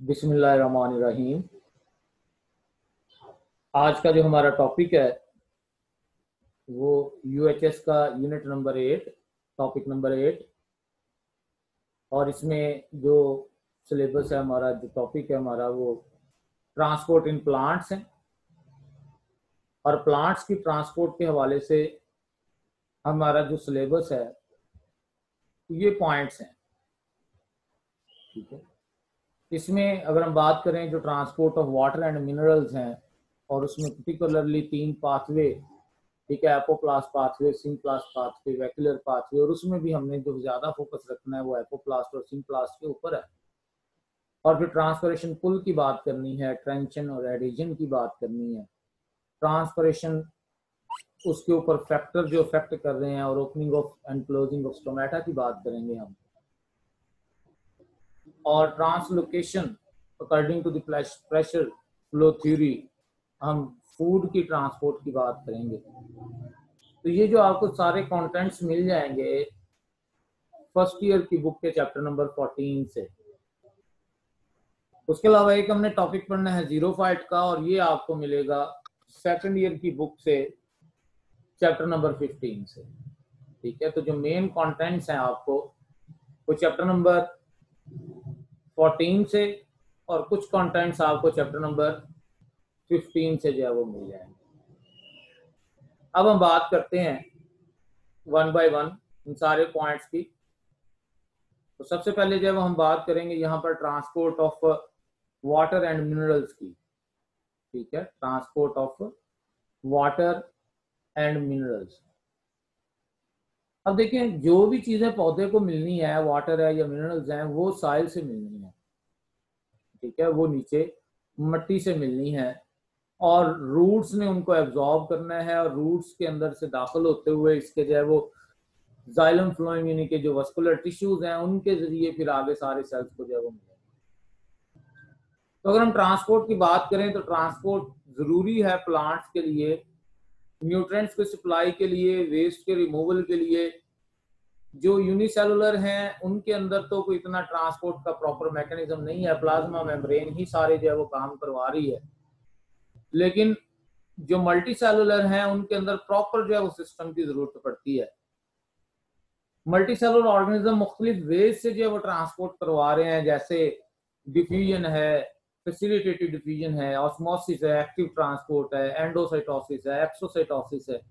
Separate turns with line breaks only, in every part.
बिस्मिल्लाहिर्रहमानिर्रहीम। आज का जो हमारा टॉपिक है वो यूएचएस का यूनिट नंबर 8, टॉपिक नंबर 8। और इसमें जो सिलेबस है हमारा, जो टॉपिक है हमारा, वो ट्रांसपोर्ट इन प्लांट्स है। और प्लांट्स की ट्रांसपोर्ट के हवाले से हमारा जो सिलेबस है ये पॉइंट्स हैं। ठीक है, इसमें अगर हम बात करें जो transport of water and minerals हैं, और उसमें पर्टिकुलरली 3 पाथवे, ठीक है, apoplast pathway, symplast pathway, vacuolar pathway, और उसमें भी हमने जो ज्यादा फोकस रखना है वो एपोप्लास्ट और सिम्प्लास्ट के ऊपर है। और फिर ट्रांसपरेशन पुल की बात करनी है, ट्रेंशन और एडिशन की बात करनी है, ट्रांसपरेशन उसके ऊपर फैक्टर जो इफेक्ट कर रहे हैं, और opening of and closing of stomata की बात करेंगे हम, और translocation according to the pressure flow theory हम फूड की ट्रांसपोर्ट की बात करेंगे। तो ये जो आपको सारे कंटेंट्स मिल जाएंगे फर्स्ट ईयर की बुक के चैप्टर नंबर 14 से। उसके अलावा एक हमने टॉपिक पढ़ना है जीरोफाइट का, और ये आपको मिलेगा सेकंड ईयर की बुक से चैप्टर नंबर 15 से। ठीक है, तो जो मेन कंटेंट्स हैं आपको वो चैप्टर नंबर 14 से, और कुछ कंटेंट्स आपको चैप्टर नंबर 15 से जो है वो मिल जाएंगे। अब हम बात करते हैं वन बाय वन इन सारे पॉइंट्स की। तो सबसे पहले जब हम बात करेंगे यहाँ पर transport of water and minerals की। ठीक है, transport of water and minerals. अब देखिए, जो भी चीजें पौधे को मिलनी है, वाटर है या मिनरल्स हैं, वो सॉइल से मिलनी है। ठीक है, वो नीचे मिट्टी से मिलनी है, और रूट्स ने उनको एब्जॉर्ब करना है, और रूट्स के अंदर से दाखिल होते हुए इसके जो है वो जाइलम फ्लोएम यानी कि जो वस्कुलर टिश्यूज हैं उनके जरिए फिर आगे सारे सेल्स को जो है वो मिलेगा। तो अगर हम ट्रांसपोर्ट की बात करें तो ट्रांसपोर्ट जरूरी है प्लांट्स के लिए, न्यूट्रिएंट्स के सप्लाई के लिए, वेस्ट के रिमूवल के लिए। जो यूनिसेलुलर हैं उनके अंदर तो कोई इतना ट्रांसपोर्ट का प्रॉपर मैकेनिज्म नहीं है, प्लाज्मा मेम्ब्रेन ही सारे जो है वो काम करवा रही है। लेकिन जो मल्टी सेलुलर हैं उनके अंदर प्रॉपर जो है वो सिस्टम की जरूरत पड़ती है। मल्टी सेलुलर ऑर्गेनिज्म मुख्तलिफ वेज से जो है वो ट्रांसपोर्ट करवा रहे हैं, जैसे डिफ्यूजन है, फैसिलिटेटेड डिफ्यूजन है, ऑस्मोसिस है, एक्टिव ट्रांसपोर्ट है, एंडोसाइटोसिस है, एक्सोसाइटोसिस है।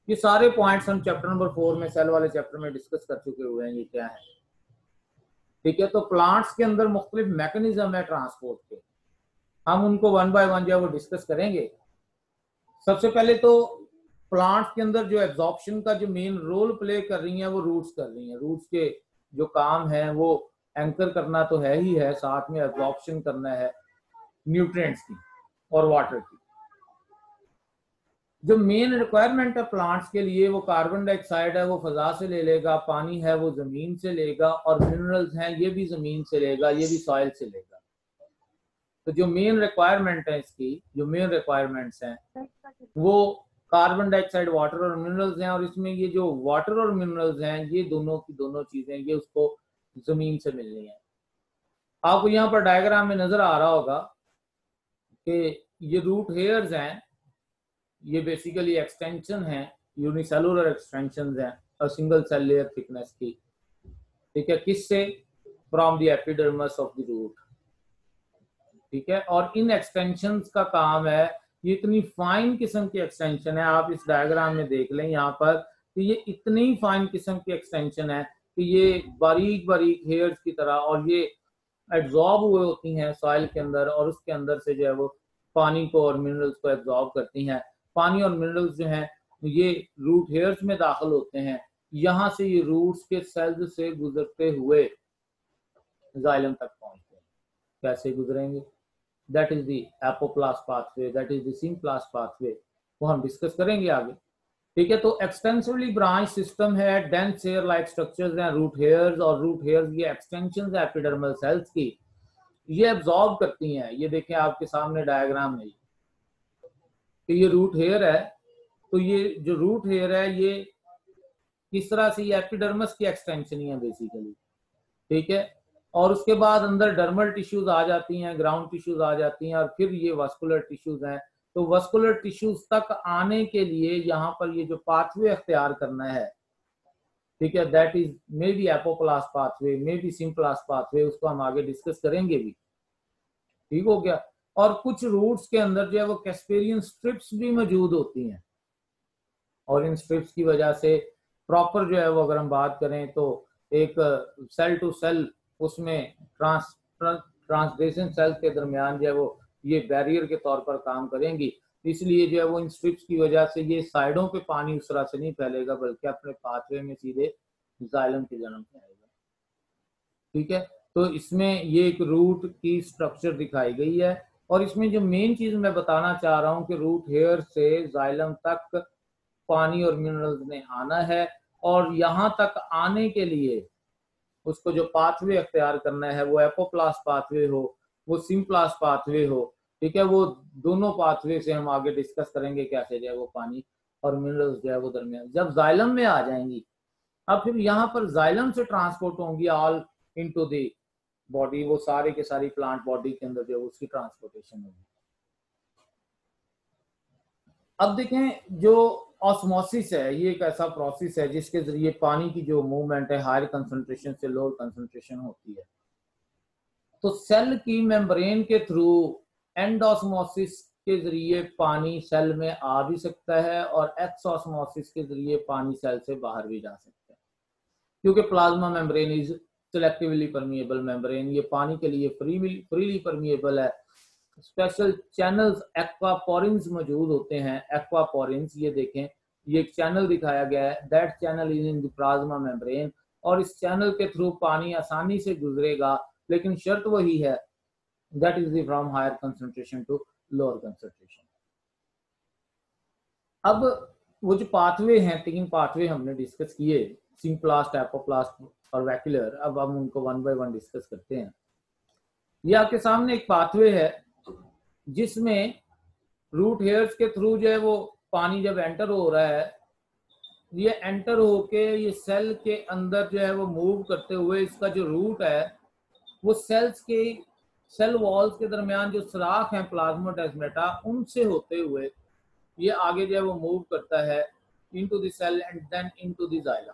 ये सारे पॉइंट्स हम चैप्टर नंबर 4 में, सेल वाले चैप्टर में डिस्कस कर चुके हुए हैं, ये क्या है। ठीक है, तो प्लांट्स के अंदर मुख्तलिफ मैकेनिज्म है ट्रांसपोर्ट के, हम उनको वन बाय वन जो है वो डिस्कस करेंगे। सबसे पहले तो प्लांट्स के अंदर जो एब्जॉर्प्शन का जो मेन रोल प्ले कर रही हैं वो रूट्स कर रही हैं। रूट्स के जो काम है वो एंकर करना तो है ही है, साथ में एब्जॉर्प्शन करना है न्यूट्रिएंट्स की और वाटर की। जो मेन रिक्वायरमेंट है प्लांट्स के लिए वो कार्बन डाइऑक्साइड है, वो फजा से ले लेगा, पानी है वो जमीन से लेगा, और मिनरल्स हैं ये भी जमीन से लेगा, ये भी सॉइल से लेगा। तो जो मेन रिक्वायरमेंट है इसकी, जो मेन रिक्वायरमेंट्स हैं वो कार्बन डाइऑक्साइड, वाटर और मिनरल्स हैं। और इसमें ये जो वाटर और मिनरल्स हैं ये दोनों की दोनों चीजें ये उसको जमीन से मिलनी है। आपको यहाँ पर डायग्राम में नजर आ रहा होगा कि ये रूट हेयर्स हैं, ये बेसिकली एक्सटेंशन है, यूनिसेलुलर एक्सटेंशन है और सिंगल सेल लेयर थिकनेस की। ठीक है, किससे? From the epidermis of the root. ठीक है, और इन एक्सटेंशंस का काम है, ये इतनी फाइन किस्म की एक्सटेंशन है, आप इस डायग्राम में देख लें यहाँ पर कि ये इतनी फाइन किस्म की एक्सटेंशन है कि ये बारीक बारीक हेयर्स की तरह, और ये एब्जॉर्ब हुए होती हैं सॉइल के अंदर, और उसके अंदर से जो है वो पानी को और मिनरल्स को एब्जॉर्ब करती हैं। पानी और मिनरल्स जो हैं ये रूट हेयर्स में दाखिल होते हैं, यहाँ से ये रूट्स के सेल्स से गुजरते हुए जाइलम तक पहुंचते हैं। कैसे गुजरेंगे? That is the apoplast pathway, that is the symplast pathway, वो हम डिस्कस करेंगे आगे। ठीक है, तो एक्सटेंसिवली ब्रांच सिस्टम है, डेंस हेयर लाइक स्ट्रक्चर्स हैं रूट हेयर्स, और रूट हेयर्स ये एक्सटेंशंस है एपिडर्मल सेल्स की, ये एब्जॉर्ब करती हैं। ये देखें आपके सामने डायग्राम है, तो ये रूट हेयर है। तो ये जो रूट हेयर है ये किस तरह से, ये एपिडर्मस की एक्सटेंशन ही है बेसिकली। ठीक है, और उसके बाद अंदर डर्मल टिश्यूज आ जाती हैं, ग्राउंड टिश्यूज आ जाती हैं, और फिर ये वास्कुलर टिश्यूज हैं। तो वास्कुलर टिश्यूज तक आने के लिए यहाँ पर ये जो पाथवे अख्तियार करना है, ठीक है, that is may be apoplast pathway, may be symplast pathway, उसको हम आगे डिस्कस करेंगे भी। ठीक हो गया। और कुछ रूट्स के अंदर जो है वो कैस्पेरियन स्ट्रिप्स भी मौजूद होती हैं, और इन स्ट्रिप्स की वजह से प्रॉपर जो है वो अगर हम बात करें तो एक सेल टू सेल उसमें ट्रांसलेशन सेल के दरमियान जो है वो ये बैरियर के तौर पर काम करेंगी। इसलिए जो है वो इन स्ट्रिप्स की वजह से ये साइडों पे पानी उस तरह से नहीं फैलेगा, बल्कि अपने पाथवे में सीधे जाइलम के जन्म में आएगा। ठीक है, तो इसमें ये एक रूट की स्ट्रक्चर दिखाई गई है, और इसमें जो मेन चीज मैं बताना चाह रहा हूँ कि रूट हेयर से जाइलम तक पानी और मिनरल्स ने आना है, और यहाँ तक आने के लिए उसको जो पाथवे अख्तियार करना है, वो एपोप्लास्ट पाथवे हो, वो सिम्प्लास्ट पाथवे हो, ठीक है, वो दोनों पाथवे से हम आगे डिस्कस करेंगे कैसे जो है वो पानी और मिनरल्स जो है वो दरमियान जब जाइलम में आ जाएंगी, अब फिर यहाँ पर जाइलम से ट्रांसपोर्ट होंगी ऑल इनटू द बॉडी, वो सारे के सारी प्लांट बॉडी के अंदर जो है उसकी ट्रांसपोर्टेशन होगी। अब देखें, जो ऑस्मोसिस है ये एक ऐसा प्रोसेस है जिसके जरिए पानी की जो मूवमेंट है हायर कंसंट्रेशन से लोअर कंसंट्रेशन होती है। तो सेल की मेम्ब्रेन के थ्रू एंडोस्मोसिस के जरिए पानी सेल में आ भी सकता है, और एक्सोस्मोसिस के जरिए पानी सेल से बाहर भी जा सकता है, क्योंकि plasma membrane is selectively permeable membrane, ये पानी के लिए फ्रीली परमिएबल है। स्पेशल चैनल्स एक्वापोरिन्स मौजूद होते हैं। एक्वापोरिन्स, ये देखें, ये एक चैनल दिखाया गया है, that channel is in the plasma membrane, और इस चैनल के थ्रू पानी आसानी से गुजरेगा, लेकिन शर्त वही है, that is from higher concentration to lower concentration. अब वो जो पाथवे हैं, 3 पाथवे हमने डिस्कस किए, सिम्प्लास्ट, एपोप्लास्ट और वैक्यूलर। अब हम उनको वन बाय वन डिस्कस करते हैं। ये आपके सामने एक पाथवे है जिसमें रूट हेयर्स के थ्रू जो है वो पानी जब एंटर हो रहा है, ये एंटर होके ये सेल के अंदर जो है वो मूव करते हुए इसका जो रूट है वो सेल वॉल्स के दरमियान जो सुराख हैं प्लाज्मोडेस्माटा, उनसे होते हुए ये आगे जो है वो मूव करता है into the cell and then into the xylem.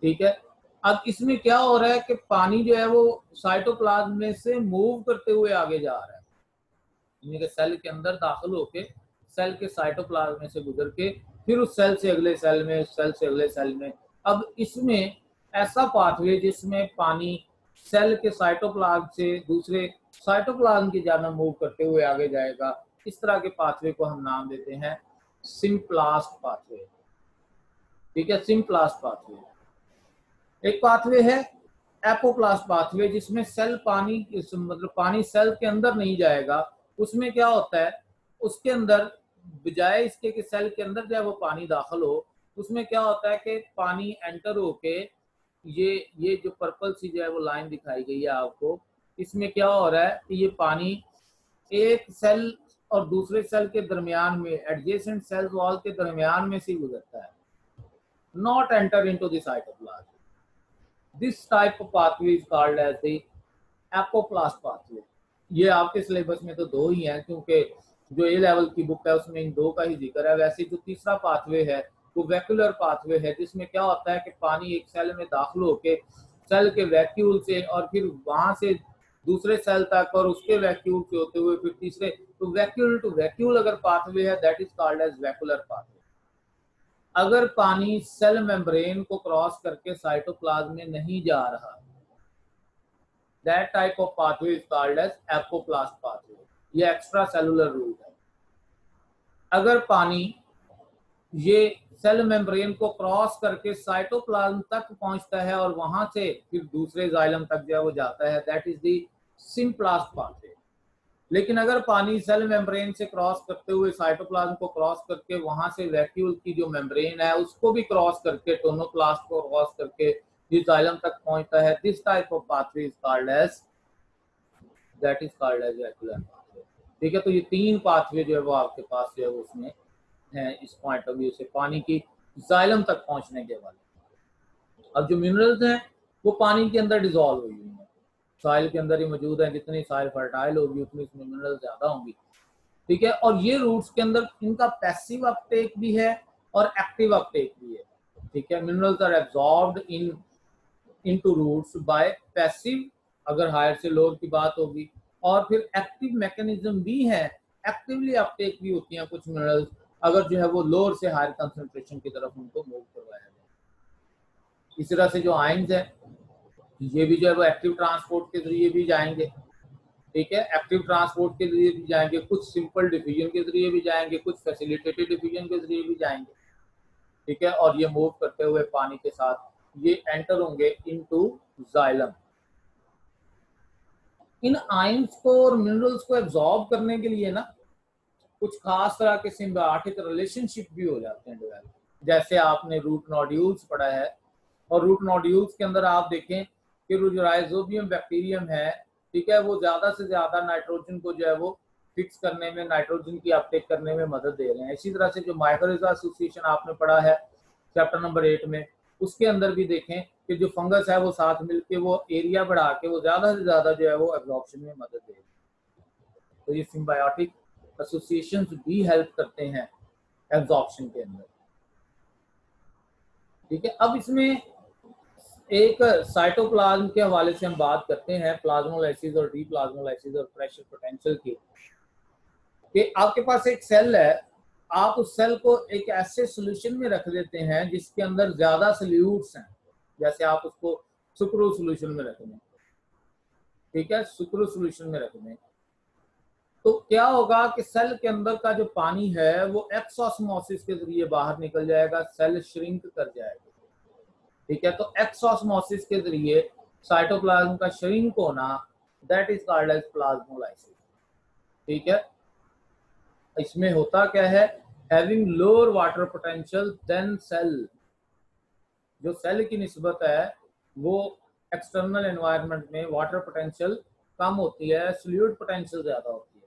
ठीक है, अब इसमें क्या हो रहा है कि पानी जो है वो साइटोप्लाज्म में से मूव करते हुए आगे जा रहा है, सेल के अंदर दाखिल होके सेल के साइटोप्लाज्म में से गुजर के फिर उस सेल से अगले सेल में, उस सेल से अगले सेल में। अब इसमें ऐसा पाथवे जिसमें पानी सेल के साइटोप्लाज्म से दूसरे साइटोप्लाज्म की जानिब मूव करते हुए आगे जाएगा, इस तरह के पाथवे को हम नाम देते हैं सिम्प्लास्ट पाथवे। ठीक है, सिम्प्लास्ट पाथवे। एक पाथवे है एपोप्लास्ट पाथवे, जिसमें सेल पानी मतलब पानी सेल के अंदर नहीं जाएगा। उसमें क्या होता है, उसके अंदर बजाय इसके कि सेल के अंदर जो है वो पानी दाखिल हो, उसमें क्या होता है कि पानी एंटर होके ये जो पर्पल सी जो है वो लाइन दिखाई गई है आपको, इसमें क्या हो रहा है कि ये पानी एक सेल और दूसरे सेल के दरमियान में, एडजेसेंट सेल वॉल के दरमियान में से गुजरता है, not enter into the cytoplasm. This type of pathway is called as the apoplast pathway। ये आपके सिलेबस में तो 2 ही हैं, क्योंकि जो ए लेवल की बुक है उसमें इन 2 का ही जिक्र है। वैसे जो तीसरा पाथवे है वो वैक्यूलर पाथवे है, जिसमें क्या होता है कि पानी एक सेल में दाखिल होके सेल के वैक्यूल से और फिर वहां से दूसरे सेल तक और उसके वैक्यूल से होते हुए फिर तीसरे, तो वैक्यूल टू वैक्यूल अगर पाथवे है that is called as vacuolar pathway. अगर पानी सेल मेम्ब्रेन को क्रॉस करके साइटोप्लाज्म में नहीं जा रहा, that type of pathway is called as apoplast pathway. ये एक्स्ट्रा सेलुलर रूट है। अगर पानी ये सेल मेम्ब्रेन को क्रॉस करके साइटोप्लाज्म तक पहुंचता है और वहां से फिर दूसरे जाइलम तक जो है वो जाता है, that is the symplast pathway. लेकिन अगर पानी सेल मेम्ब्रेन से क्रॉस करते हुए साइटोप्लाज्म को क्रॉस करके वहां से वैक्यूल की जो मेम्ब्रेन है उसको भी क्रॉस करके, टोनोप्लास्ट को क्रॉस करके ये जाइलम तक पहुंचता है, this type of pathway is called as vacuolar pathway. ठीक है, तो ये 3 पाथवे जो है वो आपके पास जो है वो उसमें है इस पॉइंट ऑफ व्यू से पानी की जाइलम तक पहुंचने के वाले। अब जो मिनरल्स हैं वो पानी के अंदर डिजोल्व हुई हुई है, सॉइल के अंदर ही मौजूद है। जितनी सॉइल फर्टाइल होगी उतनी इसमें मिनरल ज्यादा होंगी, ठीक है। और ये रूट्स के अंदर इनका पैसिव अपटेक भी है और एक्टिव अपटेक भी है, ठीक है। Minerals are absorbed into roots by passive, अगर हायर से लोअर की बात होगी, और फिर एक्टिव मैकेनिज्म भी है, एक्टिवली अपटेक भी होती हैं कुछ मिनरल्स, अगर जो है वो लोअर से हायर कंसंट्रेशन की तरफ उनको मूव करवाया जाए। इस तरह से जो आयंस है ये भी जो है वो एक्टिव ट्रांसपोर्ट के जरिए भी जाएंगे, ठीक है। एक्टिव ट्रांसपोर्ट के जरिए भी जाएंगे, कुछ सिंपल डिफ्यूजन के जरिए भी जाएंगे, कुछ फैसिलिटेटेड डिफ्यूजन के जरिए भी जाएंगे, ठीक है। और ये मूव करते हुए पानी के साथ ये एंटर होंगे इनटू जाइलम। इन आयंस को और मिनरल्स को एब्जॉर्ब करने के लिए ना कुछ खास तरह के सिम्बायोटिक रिलेशनशिप भी हो जाते हैं डेवलप। जैसे आपने रूट नोड्यूल्स पढ़ा है, और रूट नोड्यूल्स के अंदर आप देखें कि जो राइजोबियम बैक्टीरियम है, ठीक है, वो ज्यादा से ज्यादा नाइट्रोजन को जो है वो फिक्स करने में, नाइट्रोजन की अपटेक करने में मदद दे रहे हैं। इसी तरह से जो माइकोरिज़ा एसोसिएशन आपने पढ़ा है चैप्टर नंबर 8 में, उसके अंदर भी देखें कि जो फंगस है वो साथ मिलके वो एरिया बढ़ा के वो ज्यादा से ज्यादा जो है वो एब्जॉर्प्शन में मदद दे रहे हैं। तो ये सिम्बायोटिक एसोसिएशंस भी हेल्प करते हैं एब्जॉर्प्शन के अंदर, ठीक है। अब इसमें एक साइटोप्लाज्म के हवाले से हम बात करते हैं, प्लाज्मोलाइसिस और डीप्लाज्मोलाइसिस और प्रेशर पोटेंशियल की। कि आपके पास एक सेल है, आप उस सेल को एक ऐसे सॉल्यूशन में रख देते हैं जिसके अंदर ज्यादा सॉल्यूट्स हैं, जैसे आप उसको सुक्रो सॉल्यूशन में रख दें, ठीक है, सुक्रो सॉल्यूशन में रख दें, तो क्या होगा कि सेल के अंदर का जो पानी है वो एक्सऑस्मोसिस के जरिए बाहर निकल जाएगा, सेल श्रिंक कर जाएगा, ठीक है। तो एक्सऑस्मोसिस के जरिए साइटोप्लाज्म का श्रिंक होना, that is called as plasmolysis, ठीक है। इसमें होता क्या है, having lower water potential than cell, जो सेल की निस्बत है वो एक्सटर्नल एनवायरनमेंट में वाटर पोटेंशियल कम होती है, सॉल्यूट पोटेंशियल ज्यादा होती है।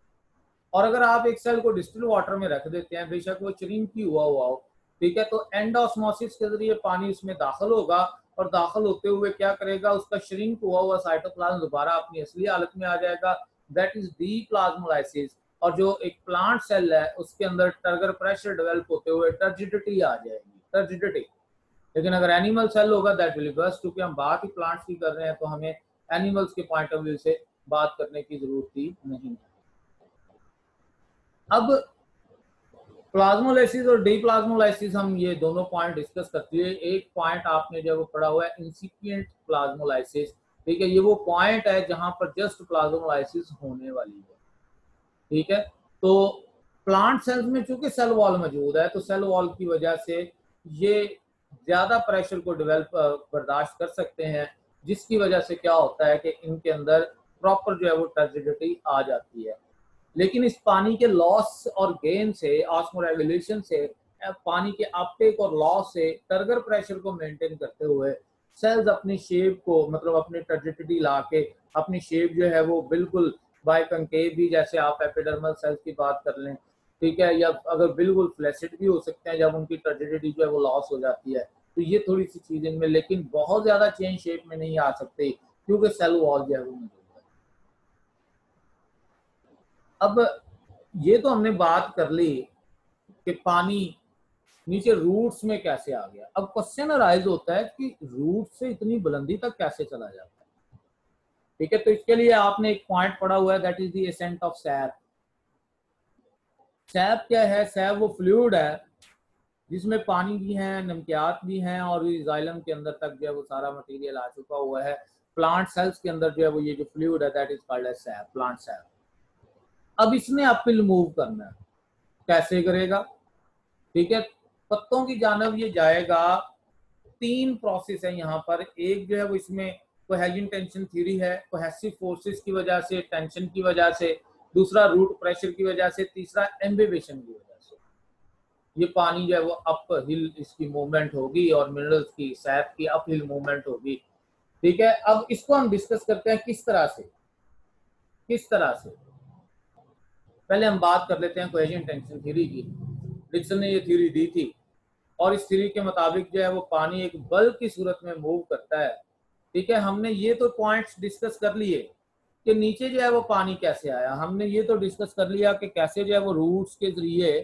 और अगर आप एक सेल को डिस्टिल वाटर में रख देते हैं, बेशक वो श्रिंक ही हुआ हो, ठीक है, तो एंडोस्मोसिस के जरिए पानी उसमें दाखिल होगा, और दाखिल होते हुए क्या करेगा, उसका श्रिंक हुआ साइटोप्लाज्म दोबारा अपनी असली हालत में आ जाएगा, दैट इज डीप्लाज्मोलाइसिस। और जो एक प्लांट सेल है उसके अंदर टर्गर प्रेशर डेवलप होते हुए टर्जिडिटी आ जाएगी, टर्जिडिटी। लेकिन अगर एनिमल सेल होगा दैट विल बर्स्ट, क्योंकि हम बात ही प्लांट्स की कर रहे हैं तो हमें एनिमल्स के पॉइंट ऑफ व्यू से बात करने की जरूरत ही नहीं है। अब प्लाज्मोलाइसिस और डीप्लाज्मोलाइसिस हम ये दोनों पॉइंट डिस्कस करते हैं। एक पॉइंट आपने जो पढ़ा हुआ है इंसिपिएंट प्लाज्मोलाइसिस, ठीक है, ये वो पॉइंट है जहां पर जस्ट प्लाज्मोलाइसिस होने वाली है, ठीक है। तो प्लांट सेल्स में चूंकि सेल वॉल मौजूद है, तो सेल वॉल की वजह से ये ज्यादा प्रेशर को डेवलप बर्दाश्त कर सकते हैं, जिसकी वजह से क्या होता है कि इनके अंदर प्रॉपर जो है वो टर्जिडिटी आ जाती है। लेकिन इस पानी के लॉस और गेन से, ऑस्मोरेगुलेशन से, पानी के अपटेक और लॉस से टर्गर प्रेशर को मेंटेन करते हुए सेल्स अपनी शेप को, मतलब अपनी टर्जिडिटी ला के अपनी शेप जो है वो बिल्कुल बाइकंकेव भी, जैसे आप एपिडर्मल सेल्स की बात कर लें, ठीक है, या अगर बिल्कुल फ्लैसिड भी हो सकते हैं जब उनकी टर्जिडिटी जो है वो लॉस हो जाती है। तो ये थोड़ी सी चीज इनमें, लेकिन बहुत ज्यादा चेंज शेप में नहीं आ सकती क्योंकि सेल वॉल जो है वो मौजूद है। अब ये तो हमने बात कर ली कि पानी नीचे रूट्स में कैसे आ गया। अब क्वेश्चन अराइज होता है कि रूट से इतनी बुलंदी तक कैसे चला जाता है, ठीक है। तो इसके लिए आपने एक पॉइंट पढ़ा हुआ है, that is the ascent of SAP. SAP क्या है, सैप वो फ्लूइड है जिसमें पानी भी है, नमकियात भी हैं, और जाइलम के अंदर तक जो है वो सारा मटेरियल आ चुका हुआ है। प्लांट सेल्स के अंदर जो है वो ये जो फ्लूइड है that is called as sap, plant sap. अब इसने अपील मूव करना है, कैसे करेगा, ठीक है। पत्तों की जानब ये जाएगा, तीन प्रोसेस है यहाँ पर। एक जो है वो इसमें कोहेजन टेंशन थ्योरी है, कोहेसिव फोर्सेस की वजह से, टेंशन की वजह से, दूसरा रूट प्रेशर की वजह से, तीसरा एम्बिवेशन की वजह से ये पानी जो है वो अप हिल इसकी मूवमेंट होगी, और मिनरल्स की, सैप की अप हिल मूवमेंट होगी, ठीक है। अब इसको हम डिस्कस करते हैं किस तरह से, किस तरह से। पहले हम बात कर लेते हैं कोहेजन टेंशन थ्योरी की। डिक्सन ने ये थ्योरी दी थी, और इस थ्योरी के मुताबिक जो है वो पानी एक बल्ब की सूरत में मूव करता है, ठीक है, हमने ये तो पॉइंट्स डिस्कस कर लिए कि नीचे जो है वो पानी कैसे आया, हमने ये तो डिस्कस कर लिया कि कैसे जो है वो रूट्स के जरिए,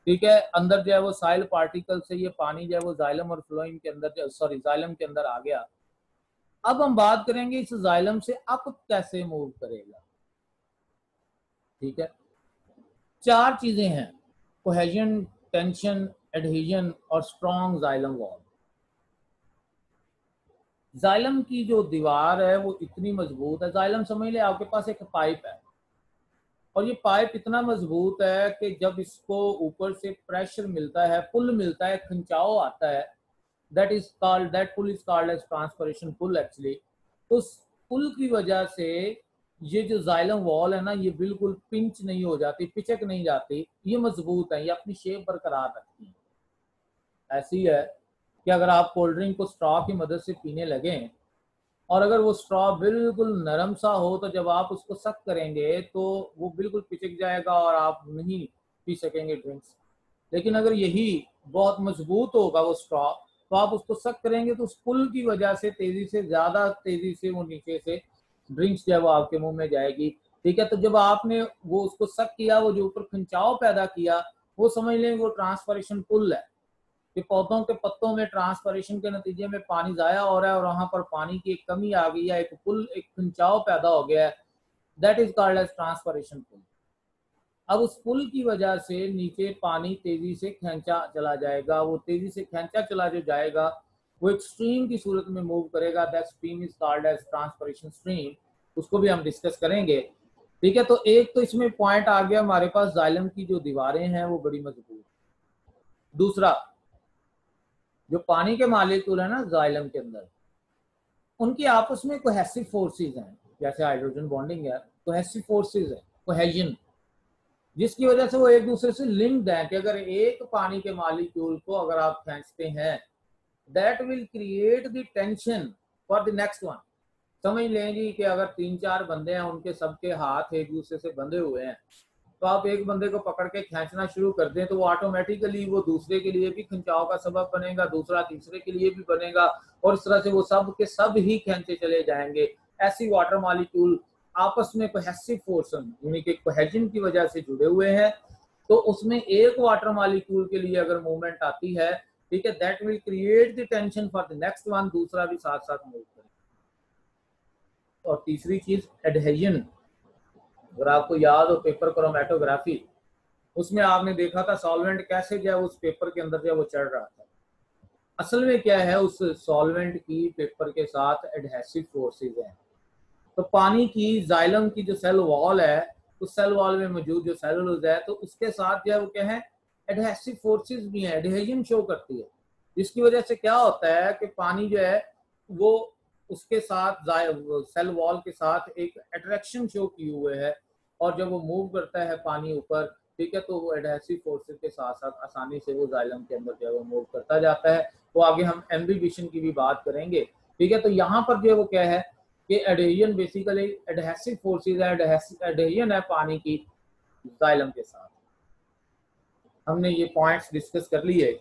ठीक है, अंदर जो है वो साइल पार्टिकल से ये पानी जो है वो जाइलम और फ्लोएम के अंदर, सॉरी जाइलम के अंदर आ गया। अब हम बात करेंगे इस जाइलम से अप कैसे मूव करेगा। ठीक है, चार चीजें हैं, कोहेजन, टेंशन, एडहेजन और स्ट्रॉन्ग जाइलम वॉल। जाइलम की जो दीवार है वो इतनी मजबूत है, जाइलम समझ ले आपके पास एक पाइप है और ये पाइप इतना मजबूत है कि जब इसको ऊपर से प्रेशर मिलता है, पुल मिलता है, खिंचाव आता है, that pull is called as transpiration pull actually. तो उस पुल की वजह से ये जो जाइलम वॉल है ना, ये बिल्कुल पिंच नहीं हो जाती, पिचक नहीं जाती, ये मजबूत है, ये अपनी शेप बरकरार रखती है। ऐसी है कि अगर आप कोल्ड ड्रिंक को स्ट्रॉ की मदद से पीने लगे और अगर वो स्ट्रॉ बिल्कुल नरम सा हो तो जब आप उसको सक करेंगे तो वो बिल्कुल पिचक जाएगा और आप नहीं पी सकेंगे ड्रिंक्स। लेकिन अगर यही बहुत मजबूत होगा वो स्ट्रॉ, तो आप उसको सक करेंगे तो उस पुल की वजह से तेजी से, ज्यादा तेजी से वो नीचे से ड्रिंक्स जो है वो आपके मुंह में जाएगी। ठीक है, तो जब आपने वो उसको सक किया, वो जो ऊपर खिंचाव पैदा किया, वो समझ लें वो ट्रांसपरेशन पुल है कि पौधों के पत्तों में ट्रांसपरेशन के नतीजे में पानी जाया हो रहा है और वहां पर पानी की एक कमी आ गई है, एक पुल, एक खिंचाव पैदा हो गया है, that is called as transpiration pull. अब उस पुल की वजह से नीचे पानी तेजी से खींचा चला जाएगा, वो तेजी से खींचा चला जो जाएगा वो एक स्ट्रीम की सूरत में मूव करेगा, that stream is called as transpiration stream, उसको भी हम डिस्कस करेंगे। ठीक है, तो एक तो इसमें पॉइंट आ गया हमारे पास, जाइलम की जो दीवारें हैं वो बड़ी मजबूत। दूसरा, जो पानी के मालिक्यूल है ना जाइलम के अंदर, उनकी आपस में कोहेसिव फोर्सेस हैं, जैसे हाइड्रोजन बॉन्डिंग है, कोहेसिव फोर्सेस है, कोहेजन, जिसकी वजह से वो एक दूसरे से लिंक्ड हैं कि अगर एक पानी के मालिक्यूल को अगर आप खींचते हैं, that will create the tension for the next one. समझ लें जी कि अगर 3-4 बंदे हैं, उनके सबके हाथ एक दूसरे से बंधे हुए हैं, तो आप एक बंदे को पकड़ के खींचना शुरू कर दें तो वो ऑटोमेटिकली वो दूसरे के लिए भी खिंचाव का सबब बनेगा, दूसरा तीसरे के लिए भी बनेगा, और इस तरह से वो सब के सब ही खींचे चले जाएंगे। ऐसी वाटर मॉलिक्यूल आपस में कोहेसिव फोर्स यानी कि कोहेजन की वजह से जुड़े हुए हैं, तो उसमें एक वाटर मॉलिक्यूल के लिए अगर मूवमेंट आती है, ठीक है, that will create the tension for the next one, दूसरा भी साथ साथ मूव करेगा। और तीसरी चीज एडहेजन, अगर आपको याद हो पेपर क्रोमेटोग्राफी, उसमें आपने देखा था सॉल्वेंट कैसे जो है उस पेपर के अंदर जो वो चढ़ रहा था। असल में क्या है, उस सॉल्वेंट की पेपर के साथ एडहेसिव फोर्सेस हैं। तो पानी की जाइलम की जो सेल वॉल है, उस सेल वॉल में मौजूद जो सेलुलोज है, तो उसके साथ जो है वो क्या है, एडहेसिव फोर्सेस भी हैं, एडहेजन शो करती है, जिसकी वजह से क्या होता है कि पानी जो है वो उसके साथ सेल वॉल के साथ एक अट्रैक्शन शो किए हुए है, और जब वो मूव करता है पानी ऊपर, ठीक है, तो वो एडहेसिव फोर्सेस के साथ साथ आसानी से वो जाइलम के अंदर जो है वो मूव करता जाता है। तो आगे हम एम्बिबिशन की भी बात करेंगे। ठीक है, तो यहाँ पर जो है वो क्या है कि एडहेजन बेसिकली एडहेसिव फोर्सेस है, एडहेजन है पानी की जाइलम के साथ। हमने ये पॉइंट्स डिस्कस कर लिए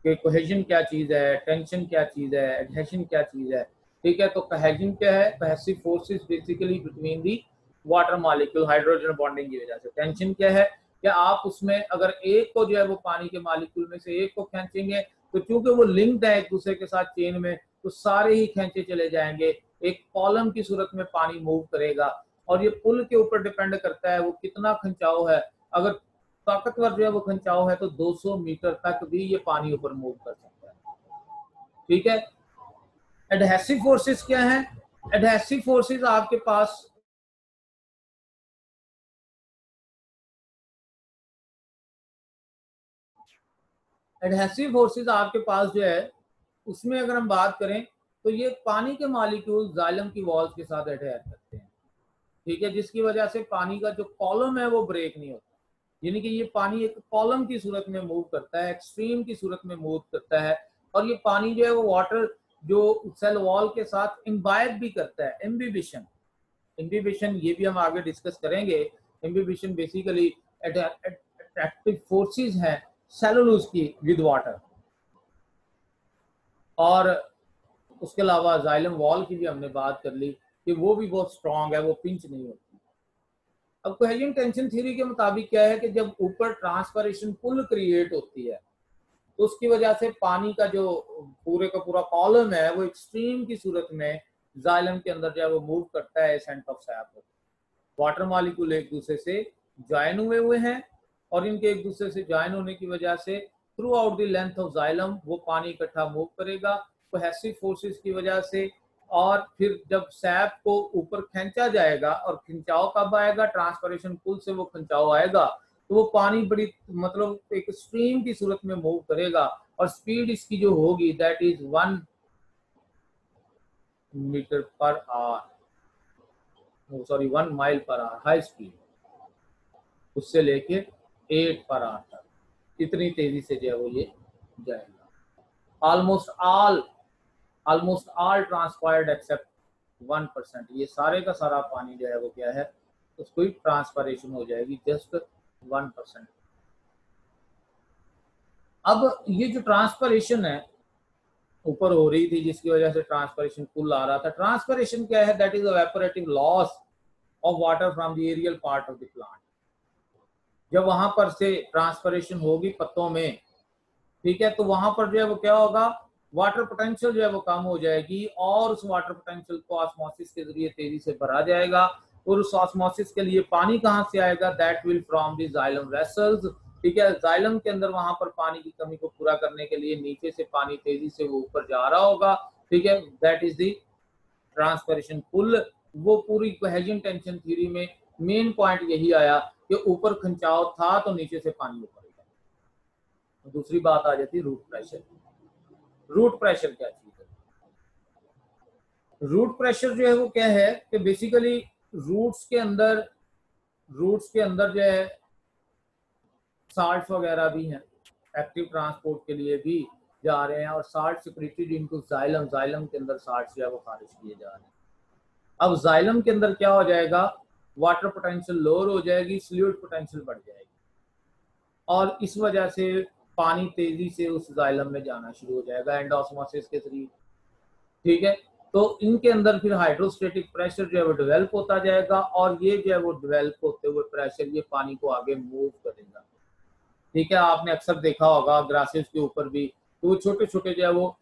कि कोहेजन क्या चीज है, टेंशन क्या चीज है, एडहेशन क्या चीज है। ठीक है, तो कोहेजन क्या है, cohesive forces basically between the water molecule, hydrogen bonding की वजह से। टेंशन क्या है कि आप उसमें अगर एक को जो है वो पानी के मॉलिक्यूल में से एक को खींचेंगे, तो चूंकि वो लिंक्ड है एक दूसरे के साथ चेन में, तो सारे ही खींचे चले जाएंगे, एक कॉलम की सूरत में पानी मूव करेगा। और ये पुल के ऊपर डिपेंड करता है वो कितना खिंचाव है, अगर ताकतवर जो है वो खिंचाव है तो 200 मीटर तक भी ये पानी ऊपर मूव कर सकता है। ठीक है, एडहेसिव फोर्सेस क्या है, एडहेसिव फोर्सेस आपके पास एडहेसिव फोर्सेस आपके पास जो है उसमें अगर हम बात करें तो ये पानी के मॉलिक्यूल जाइलम की वॉल्स के साथ अटैच करते हैं। ठीक है, जिसकी वजह से पानी का जो कॉलम है वो ब्रेक नहीं होता, यानी कि ये पानी एक कॉलम की सूरत में मूव करता है, एक स्ट्रीम की सूरत में मूव करता है, और ये पानी जो है वो वाटर जो सेल वॉल के साथ इम्बाइब भी करता है। इम्बिबिशन, इम्बिबिशन ये भी हम आगे डिस्कस करेंगे। इम्बिबिशन बेसिकली अट्रैक्टिव फोर्सेस हैं सेलुलोज की विद वाटर। और उसके अलावा जाइलम वॉल की भी हमने बात कर ली कि वो भी बहुत स्ट्रांग है, वो पिंच नहीं होती। अब कोहेजन टेंशन थ्योरी के मुताबिक क्या है कि जब ऊपर ट्रांसपरेशन पुल क्रिएट होती है तो उसकी वजह से पानी का जो पूरे का पूरा कॉलम है वो एक्सट्रीम की सूरत में जाइलम के अंदर जो है वो मूव करता है ascent of SAP. Water molecule एक दूसरे से ज्वाइन हुए हैं और इनके एक दूसरे से ज्वाइन होने की वजह से through out the length of xylem वो पानी इकट्ठा मूव करेगा कोहेसिव फोर्सेस की वजह से। और फिर जब सैप को ऊपर खींचा जाएगा, और खिंचाव कब आएगा, ट्रांसपरेशन पुल से वो खिंचाव आएगा तो वो पानी बड़ी मतलब एक स्ट्रीम की सूरत में मूव करेगा और स्पीड इसकी जो होगी that is 1 metre per hour, sorry 1 mile per hour high speed, उससे लेके 8 पर आवर तक इतनी तेजी से जो है वो ये जाएगा। ऑलमोस्ट ऑल ट्रांसपायर्ड एक्सेप्ट 1%, ये सारे का सारा पानी जो है वो क्या है उसको ट्रांसपायरेशन हो जाएगी जस्ट 1%। अब ये जो ट्रांसपायरेशन है ऊपर हो रही थी जिसकी वजह से ट्रांसपायरेशन पुल आ रहा था, ट्रांसपायरेशन क्या है, that is evaporative loss of water from the aerial part of the plant. जब वहां पर से ट्रांसपायरेशन होगी पत्तों में, ठीक है, तो वहां पर जो है वो क्या होगा, वाटर पोटेंशियल जो है वो कम हो जाएगी और उस वाटर पोटेंशियल को ऑस्मोसिस के जरिए तेजी से भरा जाएगा। और उस ऑस्मोसिस के लिए पानी कहाँ से आएगा, that will from the xylem vessels, ठीक है। जाइलम के अंदर वहां पर पानी की कमी को पूरा करने के लिए नीचे से पानी तेजी से वो ऊपर जा रहा होगा, ठीक है, दैट इज द ट्रांसपायरेशन पुल। वो पूरी कोहेजन टेंशन थ्योरी में मेन पॉइंट यही आया कि ऊपर खिंचाव था तो नीचे से पानी ऊपर गया। दूसरी बात आ जाती है रूट प्रेशर। रूट प्रेशर क्या चीज है, रूट प्रेशर जो है वो क्या है कि बेसिकली रूट्स के अंदर जो है साल्ट वगैरह भी हैं, एक्टिव ट्रांसपोर्ट के लिए भी जा रहे हैं और salt secreted into xylem, xylem के अंदर साल्ट जो है वो खारिज किए जा रहे हैं। अब जाइलम के अंदर क्या हो जाएगा, वाटर पोटेंशियल लोअर हो जाएगी, फ्लूइड पोटेंशियल बढ़ जाएगी और इस वजह से पानी तेजी से उस जाइलम में जाना शुरू हो जाएगा एंड ऑस्मोसिस के जरिए, ठीक है। तो इनके अंदर फिर हाइड्रोस्टेटिक प्रेशर जो है वो डेवलप होता जाएगा और ये जो है वो डेवलप होते हुए प्रेशर ये पानी को आगे मूव करेगा, ठीक है। आपने अक्सर देखा होगा ग्रासेस के ऊपर भी तो वो छोटे छोटे जो है वो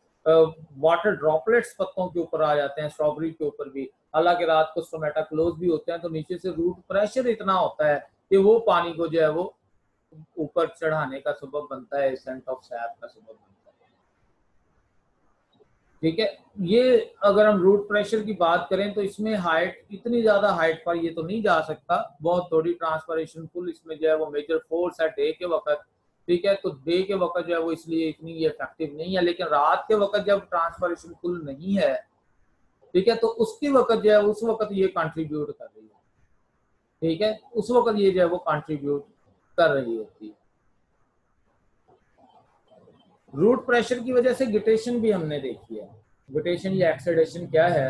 वाटर ड्रॉपलेट्स पत्तों के ऊपर आ जाते हैं, स्ट्रॉबेरी के ऊपर भी, हालांकि रात को स्टोमेटा क्लोज भी होते हैं तो नीचे से रूट प्रेशर इतना होता है कि वो पानी को जो है वो ऊपर चढ़ाने का सबब बनता है, एसेंट ऑफ सैप का सबब बनता है, ठीक है। ये अगर हम रूट प्रेशर की बात करें तो इसमें हाइट, इतनी ज्यादा हाइट पर ये तो नहीं जा सकता, बहुत थोड़ी ट्रांसपायरेशन पुल इसमें जो है वो मेजर फोर्स है डे के वक्त, ठीक है। तो डे के वक्त जो है वो इसलिए इतनी इफेक्टिव नहीं है, लेकिन रात के वक्त जब ट्रांसपायरेशन पुल नहीं है, ठीक है, तो उसके वक्त जो है उस वक्त ये कंट्रीब्यूट कर रही है, ठीक है, उस वक्त ये जो है वो कंट्रीब्यूट कर रही होती है। रूट प्रेशर की वजह से गिटेशन भी हमने देखी है। गिटेशन या एक्सेडेशन क्या है,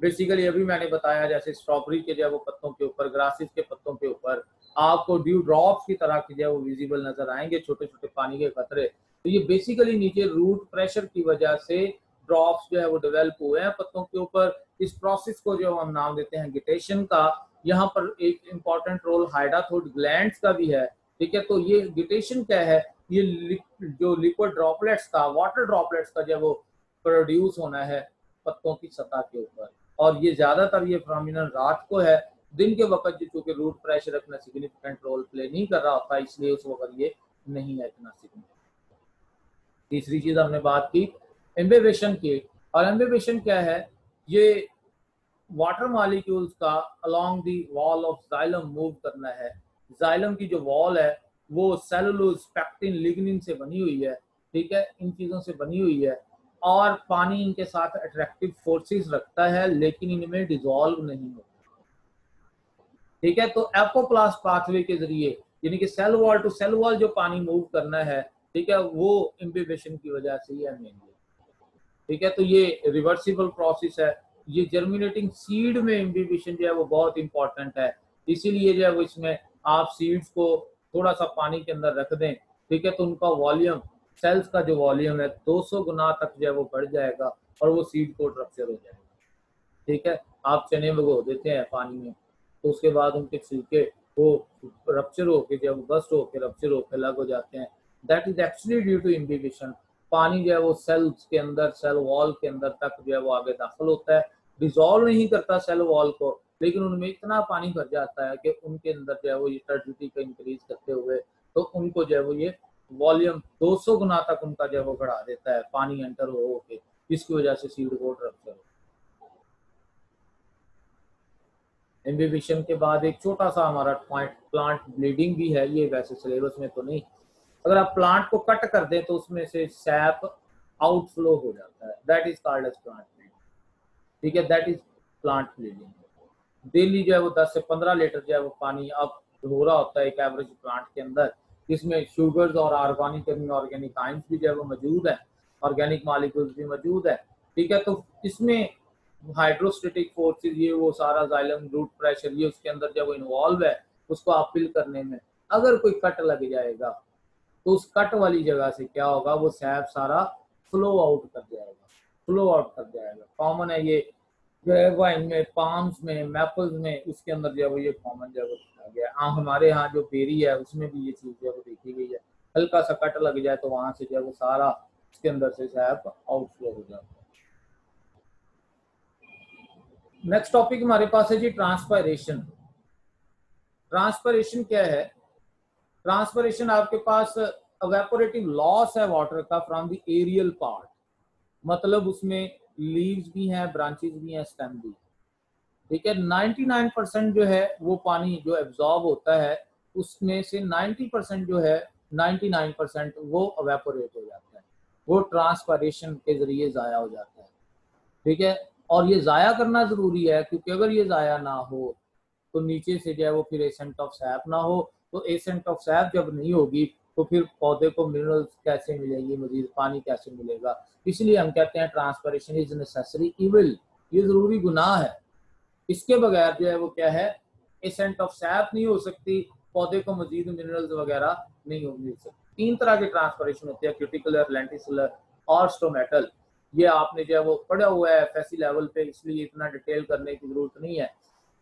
बेसिकली अभी मैंने बताया जैसे स्ट्रॉबेरी के जो है वो पत्तों के ऊपर, ग्रासेस के पत्तों के ऊपर आपको ड्यू ड्रॉप्स की तरह के जो है वो विजिबल नजर आएंगे, छोटे छोटे पानी के कतरे। तो ये बेसिकली नीचे रूट प्रेशर की वजह से ड्रॉप्स जो है वो डेवलप हुए हैं पत्तों के ऊपर। इस प्रोसेस को जो हम नाम देते हैं गिटेशन का। यहाँ पर एक इम्पॉर्टेंट रोल हाइडाथोड ग्लैंड्स का भी है, ठीक है। तो ये गिटेशन क्या है, ये जो लिक्विड ड्रॉपलेट्स का, वाटर ड्रॉपलेट्स का जो वो प्रोड्यूस होना है पत्तों की सतह के ऊपर, और ये ज्यादातर ये फिनोमिनन रात को है। दिन के वक्त चूंकि रूट प्रेशर अपना सिग्निफिकेंट रोल प्ले नहीं कर रहा होता, इसलिए उस वक्त ये नहीं है इतना सिग्निफिकेंट। तीसरी चीज हमने बात की एम्बेबेशन की, और एम्बेबेशन क्या है, ये वाटर मॉलिक्यूल्स का along the wall of xylem move करना है। जाइलम की जो वॉल है वो सेलुलोज, पेक्टिन, लिग्निन से बनी हुई है, ठीक है, इन चीजों से बनी हुई है और पानी इनके साथ अट्रैक्टिव फोर्सेस रखता है लेकिन इनमें डिसॉल्व नहीं होता, ठीक है। तो एपोप्लास्ट पाथवे के जरिए यानी कि cell wall to cell wall जो पानी मूव करना है, ठीक है, वो इम्बिबेशन की वजह से ही है मेनली, ठीक है। तो ये रिवर्सिबल प्रोसेस है। ये जर्मिनेटिंग सीड में इम्बिबिशन जो है वो बहुत इंपॉर्टेंट है, इसीलिए जो है वो इसमें आप सीड्स को थोड़ा सा पानी के अंदर रख दें, ठीक है, तो उनका वॉल्यूम, सेल्स का जो वॉल्यूम है 200 गुना तक जो है वो बढ़ जाएगा और वो सीड कोट रप्चर हो जाएगा। ठीक है, आप चने भिगो देते हैं पानी में, तो उसके बाद उनके छिलके वो रप्चर होके, जब बस्ट होके रप्चर होके अलग हो जाते हैं, that is actually due to imbibition. पानी जो है वो सेल्स के अंदर, सेल वॉल के अंदर तक जो है वो आगे दाखिल होता है, डिजोल्व नहीं करता सेल वॉल को, लेकिन उनमें इतना पानी भर जाता है कि उनके अंदर जो है वो ये टर्बिडिटी को इंक्रीज करते हुए तो उनको जो है वो ये वॉल्यूम 200 गुना तक उनका जो है वो बढ़ा देता है पानी एंटर हो के, जिसकी वजह से सीड कोट रप्चर हो। इम्बिबिशन के बाद एक छोटा सा हमारा पॉइंट प्लांट ब्लीडिंग भी है, ये वैसे सिलेबस में तो नहीं। अगर आप प्लांट को कट कर दें तो उसमें से सैप आउटफ्लो हो जाता है, that is called as plant bleeding. ठीक है, that is plant bleeding. Daily जो है वो 10 से 15 लीटर जो है वो पानी अब हो रहा होता है एक एवरेज प्लांट के अंदर, जिसमें शुगर्स और ऑर्गेनिक इनऑर्गेनिक आयंस भी जो है वो मौजूद है, ऑर्गेनिक मॉलिक्यूल्स भी मौजूद है। ठीक है, तो इसमें हाइड्रोस्टेटिक फोर्सेस, ये वो सारा जाइलम रूट प्रेशर ये उसके अंदर जब इन्वॉल्व है, उसको अपील करने में अगर कोई कट लग जाएगा तो उस कट वाली जगह से क्या होगा, वो सैप सारा फ्लो आउट कर जाएगा, फ्लो आउट कर जाएगा। कॉमन है ये जो है वाइन में, पाम्स में, मैपल्स में, उसके अंदर जो है वो ये कॉमन जो है वो देखा गया। हमारे यहाँ जो बेरी है उसमें भी ये चीज जो है वो देखी गई है, हल्का सा कट लग जाए तो वहां से जो है वो सारा उसके अंदर से सैप आउटफ्लो हो जाता है। नेक्स्ट टॉपिक हमारे पास है जी ट्रांसपायरेशन। ट्रांसपायरेशन क्या है? ट्रांसपायरेशन आपके पास इवेपोरेटिव लॉस है वाटर का फ्रॉम द एरियल पार्ट, मतलब उसमें लीव्स भी हैं, ब्रांचेस भी हैं, स्टेम भी। ठीक है, 99% जो है वो पानी जो एब्जॉर्ब होता है उसमें से 90% जो है 99% वो इवेपोरेट हो जाता है, वो ट्रांसपायरेशन के जरिए जाया हो जाता है। ठीक है, और ये जाया करना जरूरी है, क्योंकि अगर ये जाया ना हो तो नीचे से जो है वो फिर एसेंट ऑफ सैप ना हो, तो एसेंट ऑफ सैप जब नहीं होगी तो फिर पौधे को मिनरल्स कैसे मिलेंगे, मजीद पानी कैसे मिलेगा। इसलिए हम कहते हैं ट्रांसपायरेशन इज नेसेसरी इविल, ये जरूरी गुनाह है। इसके बगैर जो है वो क्या है, एसेंट ऑफ सैप नहीं हो सकती, पौधे को मजीद मिनरल्स वगैरह नहीं हो मिल सकती। 3 तरह के ट्रांसपायरेशन होते हैं, क्यूटिकुलर, लेंटिकुलर और स्टोमेटल। ये आपने जो है वो पढ़ा हुआ है एफएससी लेवल पे, इसलिए इतना डिटेल करने की जरूरत नहीं है।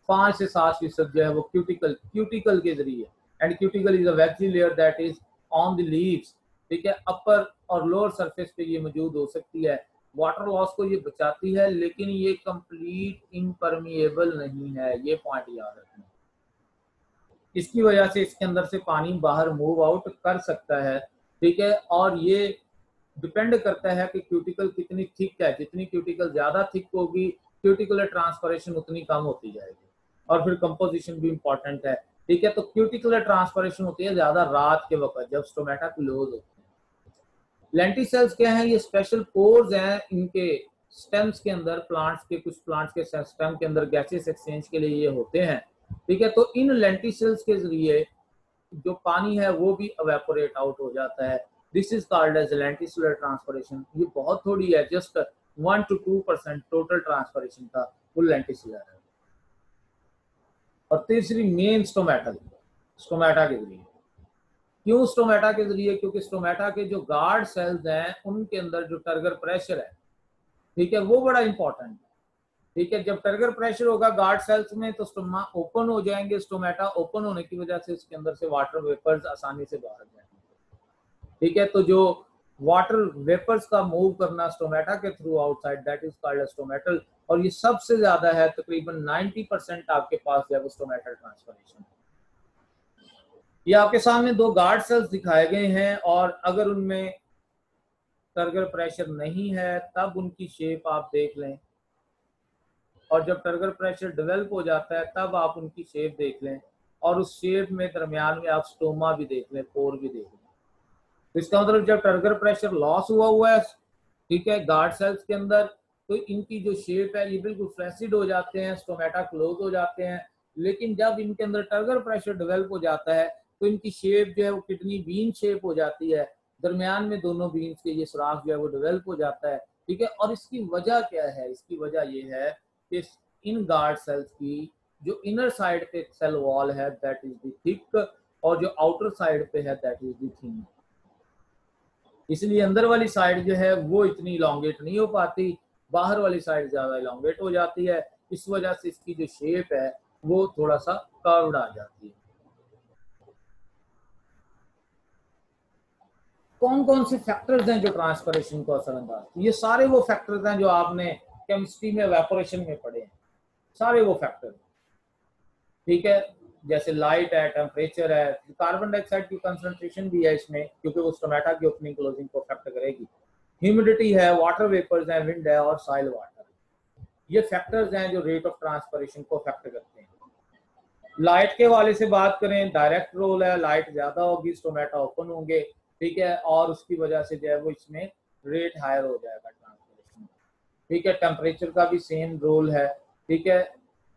5 से 7% जो है वो क्यूटिकल के जरिए, and cuticle is a waxy layer that is on the leaves. ठीक है, अपर और लोअर सरफेस पे ये मौजूद हो सकती है, वाटर लॉस को ये बचाती है, लेकिन ये कंप्लीट इम्परमिएबल नहीं है, ये पॉइंट याद रखना। इसकी वजह से इसके अंदर से पानी बाहर मूव आउट कर सकता है। ठीक है, और ये डिपेंड करता है कि क्यूटिकल कितनी थिक है, जितनी क्यूटिकल ज्यादा थिक होगी क्यूटिकुलर ट्रांसपायरेशन उतनी कम होती जाएगी, और फिर कंपोजिशन भी इंपॉर्टेंट है। ठीक है, तो क्यूटिकुलर ट्रांसपायरेशन होती है ज्यादा रात के वक्त जब स्टोमेटा क्लोज होते हैं। लेंटिसेल्स क्या है, ये स्पेशल पोर्स हैं इनके स्टेम्स के अंदर, प्लांट्स के कुछ प्लांट्स के स्टेम के अंदर गैसेस एक्सचेंज के लिए ये होते हैं। ठीक है, तो इन लेंटिसेल्स के जरिए जो पानी है वो भी इवेपोरेट आउट हो जाता है। This is called as lenticular transpiration. ये बहुत थोड़ी है, जस्ट 1 to 2% टोटल ट्रांसपायरेशन का वो लेंटिकुलर है। और तीसरी मेन स्टोमेटल, स्टोमेटा के जरिए। क्यों स्टोमेटा के जरिए? क्योंकि स्टोमेटा के जो गार्ड सेल्स हैं उनके अंदर जो टर्गर प्रेशर है, ठीक है, वो बड़ा इंपॉर्टेंट है। ठीक है, जब टर्गर प्रेशर होगा गार्ड सेल्स में तो स्टोमा ओपन हो जाएंगे, स्टोमेटा ओपन होने की वजह से उसके अंदर से वाटर वेपर्स आसानी से बाहर जाएंगे। ठीक है, तो जो वाटर वेपर्स का मूव करना स्टोमेटा के through outside, that is called stomatal. और ये सबसे ज्यादा है, तकरीबन 90% आपके पास जब स्टोमेटल ट्रांसफॉर्मेशन। ये आपके सामने 2 गार्ड सेल्स दिखाए गए हैं, और अगर उनमें टर्गर प्रेशर नहीं है तब उनकी शेप आप देख लें, और जब टर्गर प्रेशर डेवलप हो जाता है तब आप उनकी शेप देख लें, और उस शेप में दरमियान में आप स्टोमा भी देख लें, पोर भी देख लें। तो इसका मतलब जब टर्गर प्रेशर लॉस हुआ है, ठीक है, गार्ड सेल्स के अंदर, तो इनकी जो शेप है ये बिल्कुल फ्लैसिड हो जाते हैं, स्टोमेटा क्लोज हो जाते हैं। लेकिन जब इनके अंदर टर्गर प्रेशर डेवलप हो जाता है तो इनकी शेप जो है वो किडनी बीन शेप हो जाती है, दरमियान में दोनों बीन्स के ये सुराख जो है वो डेवलप हो जाता है। ठीक है, और इसकी वजह क्या है? इसकी वजह ये है कि इन गार्ड सेल्स की जो इनर साइड पे सेल वॉल है दैट इज द थिक, और जो आउटर साइड पे है दैट इज द थिन। इसलिए अंदर वाली साइड जो है वो इतनी इलॉन्गेट नहीं हो पाती, बाहर वाली साइड ज्यादा इलांगेट हो जाती है, इस वजह से इसकी जो शेप है वो थोड़ा सा कर्व्ड आ जाती है। कौन कौन से फैक्टर्स हैं जो ट्रांसपरेशन को असरअंदाज, ये सारे वो फैक्टर्स हैं जो आपने केमिस्ट्री में इवेपोरेशन में पढ़े हैं, सारे वो फैक्टर, ठीक है। जैसे लाइट है, टेम्परेचर है, कार्बन डाइऑक्साइड की कंसंट्रेशन भी है इसमें, क्योंकि वो स्टोमेटा की ओपनिंग क्लोजिंग को अफेक्ट करेगी। ह्यूमिडिटी है, वाटर वेपर्स है, विंड है और सॉइल वाटर, ये फैक्टर्स हैं जो रेट ऑफ ट्रांसपरेशन को अफेक्ट करते हैं। लाइट के वाले से बात करें, डायरेक्ट रोल है, लाइट ज्यादा होगी स्टोमेटा ओपन होंगे, ठीक है, और उसकी वजह से जो है वो इसमें रेट हायर हो जाएगा ट्रांसपरेशन, ठीक है। टेम्परेचर का भी सेम रोल है, ठीक है,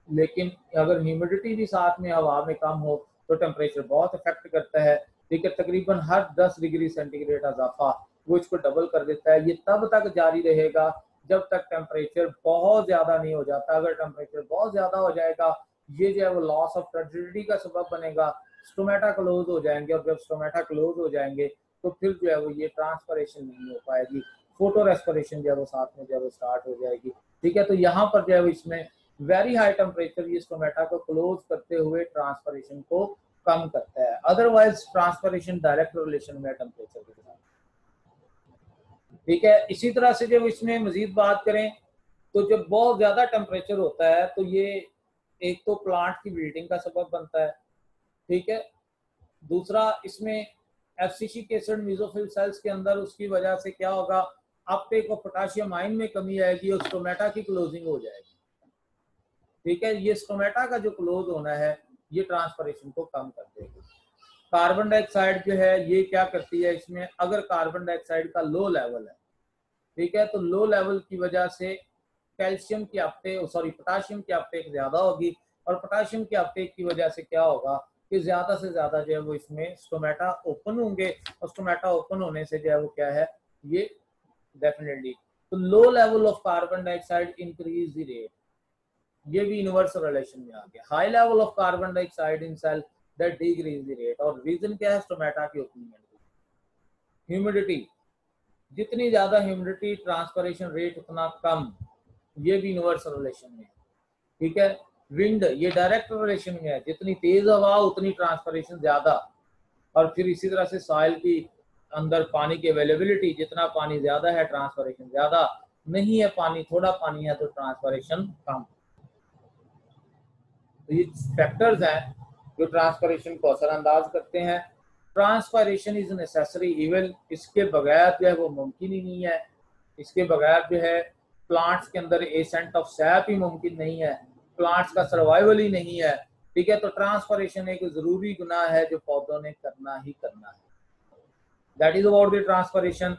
लेकिन अगर ह्यूमिडिटी भी साथ में हवा में कम हो तो टेम्परेचर बहुत इफेक्ट करता है, ठीक है। तकरीबन हर 10 डिग्री सेंटीग्रेड इजाफा वो इसको डबल कर देता है। ये तब तक जारी रहेगा जब तक टेम्परेचर बहुत ज्यादा नहीं हो जाता। अगर टेम्परेचर बहुत ज्यादा हो जाएगा, ये जो है वो लॉस ऑफ टर्जिडिटी का सबब बनेगा, स्टोमेटा क्लोज हो जाएंगे, और जब स्टोमेटा क्लोज हो जाएंगे तो फिर जो है वो ये ट्रांसपरेशन नहीं हो पाएगी, फोटो रेस्पिरेशन जो है वो साथ में जो है वो स्टार्ट हो जाएगी, ठीक है। तो यहाँ पर जो है वो इसमें वेरी हाई टेम्परेचर ये स्टोमेटा को क्लोज करते हुए ट्रांसपरेशन को कम करता है। अदरवाइज ट्रांसपरेशन डायरेक्ट रिलेशन में टेम्परेचर के साथ, ठीक है। इसी तरह से जब इसमें मजीद बात करें तो जब बहुत ज्यादा टेम्परेचर होता है तो ये एक तो प्लांट की विल्टिंग का सबब बनता है, ठीक है। दूसरा, इसमें एफसीसिक एसिड मेसोफिल सेल्स के अंदर उसकी वजह से क्या होगा, अपटेक ऑफ पोटेशियम आयन में कमी आएगी और स्टोमेटा की क्लोजिंग हो जाएगी, ठीक है। ये स्टोमेटा का जो क्लोज होना है ये ट्रांसपरेशन को कम कर देगी। कार्बन डाइऑक्साइड जो है ये क्या करती है, इसमें अगर कार्बन डाइऑक्साइड का लो लेवल है, ठीक है, तो लो लेवल की वजह से कैल्शियम की अपटेक पोटाशियम की अपटेक ज्यादा होगी, और पोटाशियम की अपटेक की वजह से क्या होगा कि ज्यादा से ज्यादा जो है वो इसमें स्टोमेटा ओपन होंगे, और स्टोमेटा ओपन होने से जो है वो क्या है, ये डेफिनेटली तो low level of carbon dioxide increase the rate, ये भी यूनिवर्सल रिलेशन में आ गया। High level of carbon dioxide in cell that decrease the rate, और रीजन क्या है, स्टोमेटा की ओपनिंग। ह्यूमिडिटी, जितनी ज्यादा ह्यूमिडिटी ट्रांसपरेशन रेट उतना कम, ये भी यूनिवर्सल रिलेशन में, ठीक है। विंड, ये डायरेक्ट रिलेशन में है, जितनी तेज हवा उतनी ट्रांसपरेशन ज्यादा, और फिर इसी तरह से सॉइल की अंदर पानी की अवेलेबिलिटी, जितना पानी ज्यादा है ट्रांसपरेशन ज्यादा, नहीं है पानी, थोड़ा पानी है तो ट्रांसपरेशन कम। तो ये फैक्टर्स हैं जो ट्रांसपरेशन को असरअंदाज करते हैं। ट्रांसपरेशन इज नेसेसरी इवल, इसके बगैर जो है वो मुमकिन ही नहीं है, इसके बगैर जो है प्लांट्स के अंदर एसेंट ऑफ सैप ही मुमकिन नहीं है, प्लांट्स का सर्वाइवल ही नहीं है, ठीक है। तो ट्रांसपरेशन एक जरूरी गुनाह है जो पौधों ने करना ही करना है। That is about the transpiration.